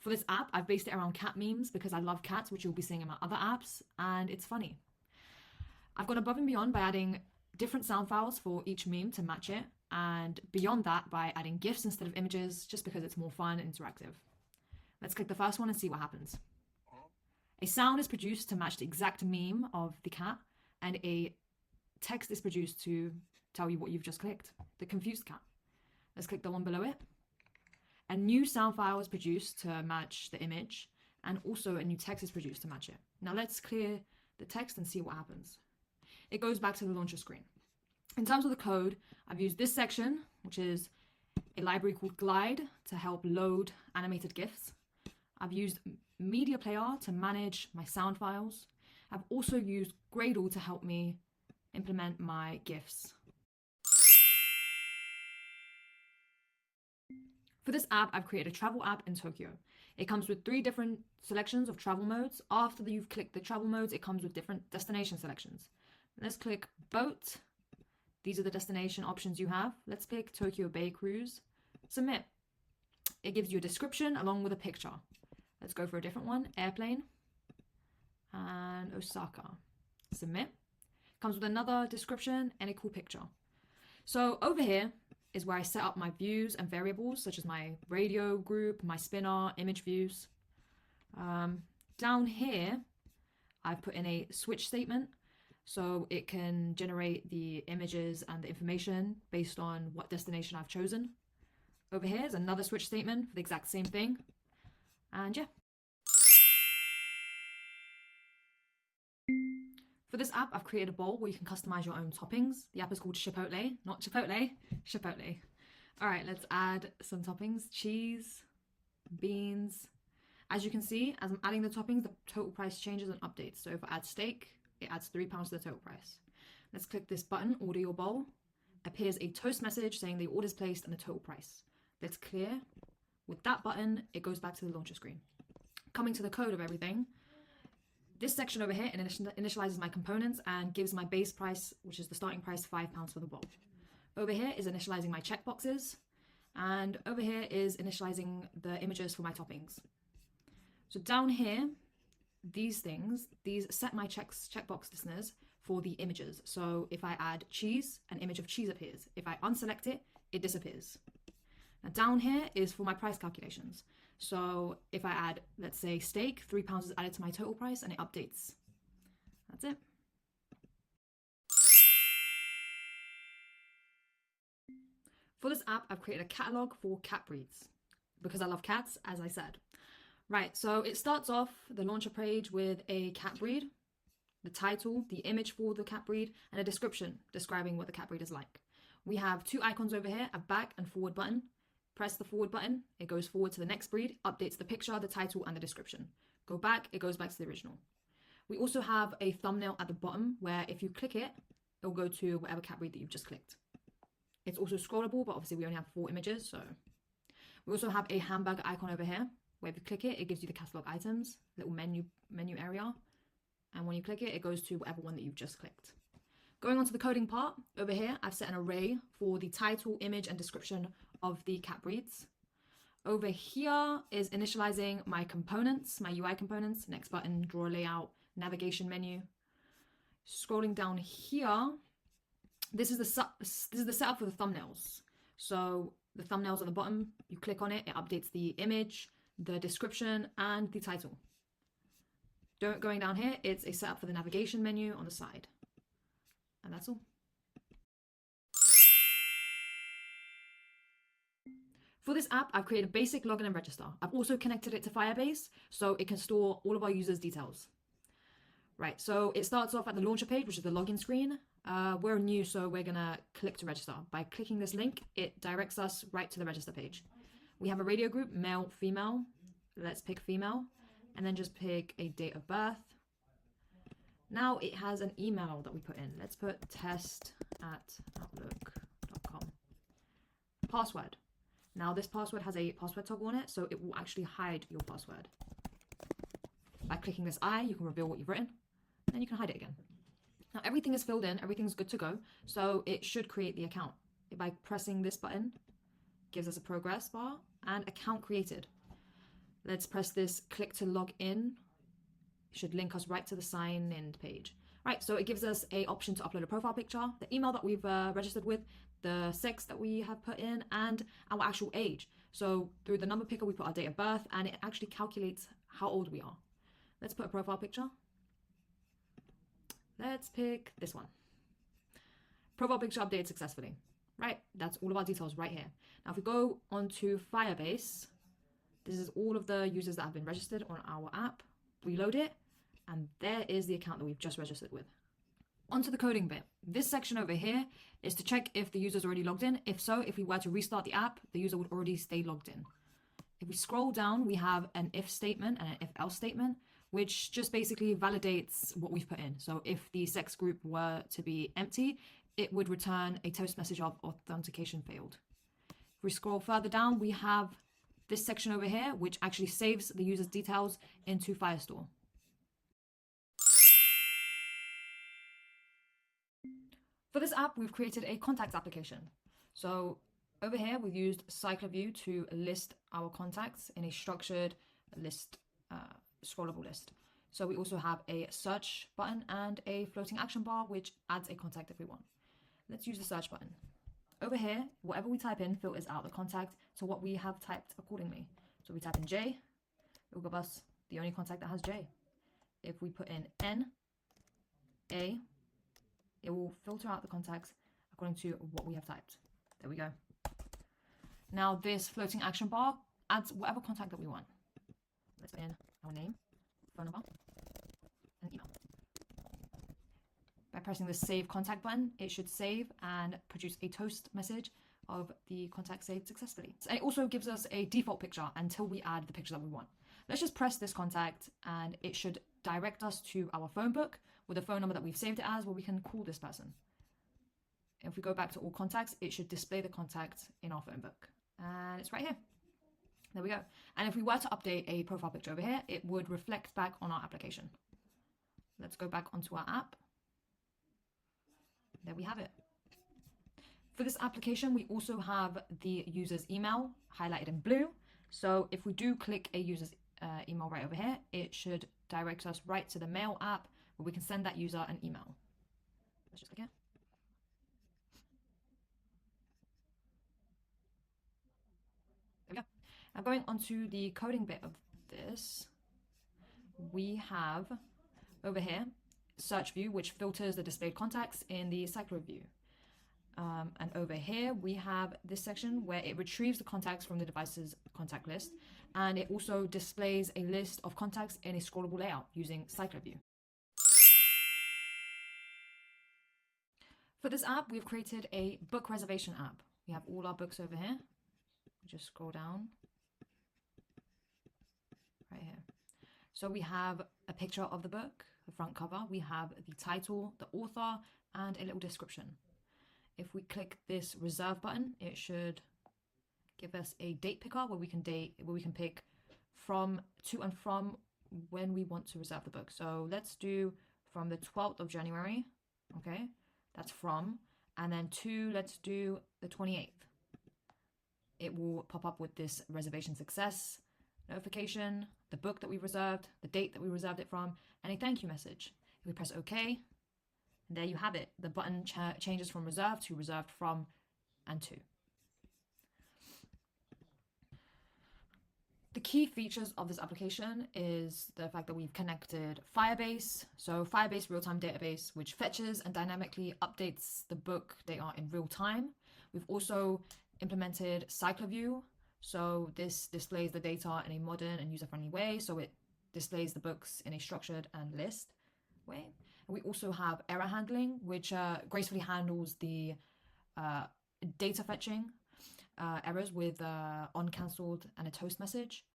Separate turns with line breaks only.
For this app, I've based it around cat memes because I love cats, which you'll be seeing in my other apps, and it's funny. I've gone above and beyond by adding different sound files for each meme to match it, and beyond that by adding GIFs instead of images, just because it's more fun and interactive. Let's click the first one and see what happens. A sound is produced to match the exact meme of the cat, and a text is produced to tell you what you've just clicked, the confused cat. Let's click the one below it. A new sound file is produced to match the image, and also a new text is produced to match it. Now let's clear the text and see what happens. It goes back to the launcher screen. In terms of the code, I've used this section, which is a library called Glide to help load animated GIFs. I've used Media Player to manage my sound files. I've also used Gradle to help me implement my GIFs. For this app, I've created a travel app in Tokyo. It comes with 3 different selections of travel modes. After you've clicked the travel modes, it comes with different destination selections. Let's click boat. These are the destination options you have. Let's pick Tokyo Bay Cruise. Submit. It gives you a description along with a picture. Let's go for a different one. Airplane and Osaka. Submit. Comes with another description and a cool picture. So over here is where I set up my views and variables, such as my radio group, my spinner, image views. Down here, I've put in a switch statement, so it can generate the images and the information based on what destination I've chosen. Over here is another switch statement for the exact same thing. And yeah. For this app, I've created a bowl where you can customize your own toppings. The app is called Chipotle, not Chipotle, Chipotle. All right, let's add some toppings. Cheese, beans. As you can see, as I'm adding the toppings, the total price changes and updates. So if I add steak, it adds £3 to the total price. Let's click this button, order your bowl. Appears a toast message saying the order's placed and the total price. Let's clear. With that button, it goes back to the launcher screen. Coming to the code of everything, this section over here initializes my components and gives my base price, which is the starting price, £5 for the bowl. Over here is initializing my checkboxes, and over here is initializing the images for my toppings. So down here, these set my checkbox listeners for the images. So if I add cheese, an image of cheese appears. If I unselect it, it disappears. Now down here is for my price calculations. So if I add, let's say steak, £3 is added to my total price and it updates. That's it. For this app, I've created a catalog for cat breeds because I love cats, as I said. Right, so it starts off the launcher page with a cat breed, the title, the image for the cat breed, and a description describing what the cat breed is like. We have 2 icons over here, a back and forward button. Press the forward button, it goes forward to the next breed, updates the picture, the title, and the description. Go back, it goes back to the original. We also have a thumbnail at the bottom where if you click it, it'll go to whatever cat breed that you've just clicked. It's also scrollable, but obviously we only have 4 images, so. We also have a hamburger icon over here, where if you click it, it gives you the catalog items, little menu area. And when you click it, it goes to whatever one that you've just clicked. Going on to the coding part, over here, I've set an array for the title, image, and description of the cat breeds. Over here is initializing my components, my UI components. Next button, draw layout, navigation menu. Scrolling down here, this is the setup for the thumbnails. So the thumbnails at the bottom, you click on it, it updates the image, the description, and the title. Going down here, it's a setup for the navigation menu on the side. And that's all. For this app, I've created a basic login and register. I've also connected it to Firebase so it can store all of our users' details. Right, so it starts off at the launcher page, which is the login screen. We're new, so we're gonna click to register. By clicking this link, it directs us right to the register page. We have a radio group, male, female. Let's pick female, and then just pick a date of birth. Now it has an email that we put in. Let's put test@outlook.com. Password. Now this password has a password toggle on it, so it will actually hide your password. By clicking this I, you can reveal what you've written, and you can hide it again. Now everything is filled in, everything's good to go, so it should create the account. By pressing this button, it gives us a progress bar and account created. Let's press this click to log in. It should link us right to the sign in page. Right, so it gives us a option to upload a profile picture, the email that we've registered with, the sex that we have put in, and our actual age. So through the number picker, we put our date of birth, and it actually calculates how old we are. Let's put a profile picture. Let's pick this one. Profile picture updated successfully. Right, that's all of our details right here. Now, if we go onto Firebase, this is all of the users that have been registered on our app. Reload it, and there is the account that we've just registered with. Onto the coding bit. This section over here is to check if the user's already logged in. If so, if we were to restart the app, the user would already stay logged in. If we scroll down, we have an if statement and an if else statement, which just basically validates what we've put in. So if the sex group were to be empty, it would return a toast message of authentication failed. If we scroll further down, we have this section over here, which actually saves the user's details into Firestore. For this app, we've created a contacts application. So over here, we've used CyclerView to list our contacts in a structured list, scrollable list. So we also have a search button and a floating action bar, which adds a contact if we want. Let's use the search button. Over here, whatever we type in filters out the contact to what we have typed accordingly. So we type in J, it will give us the only contact that has J. If we put in N, A, it will filter out the contacts according to what we have typed. There we go. Now this floating action bar adds whatever contact that we want. Let's put in our name, phone number, and email. By pressing the save contact button, it should save and produce a toast message of the contact saved successfully. And it also gives us a default picture until we add the picture that we want. Let's just press this contact and it should direct us to our phone book with the phone number that we've saved it as, where we can call this person. If we go back to all contacts, it should display the contact in our phone book. And it's right here. There we go. And if we were to update a profile picture over here, it would reflect back on our application. Let's go back onto our app. There we have it. For this application, we also have the user's email highlighted in blue. So if we do click a user's email right over here, it should direct us right to the mail app where we can send that user an email. Let's just click here. There we go. Now going onto the coding bit of this, we have over here search view, which filters the displayed contacts in the cycler view. And over here, we have this section where it retrieves the contacts from the device's contact list, and it also displays a list of contacts in a scrollable layout using cycler view. For this app, we've created a book reservation app. We have all our books over here. Just scroll down right here. So we have a picture of the book, the front cover. We have the title, the author, and a little description. If we click this reserve button, it should give us a date picker where we can pick from, to and from when we want to reserve the book. So let's do from the 12th of January. Okay, that's from, and then to, let's do the 28th. It will pop up with this reservation success notification, the book that we reserved, the date that we reserved it from, and a thank you message. If we press OK, and there you have it. The button changes from reserved to reserved from and to. The key features of this application is the fact that we've connected Firebase. So Firebase real-time database, which fetches and dynamically updates the book data in real time. We've also implemented CyclerView. So this displays the data in a modern and user-friendly way. So it displays the books in a structured and list way. And we also have error handling, which gracefully handles the data fetching errors with on cancelled and a toast message.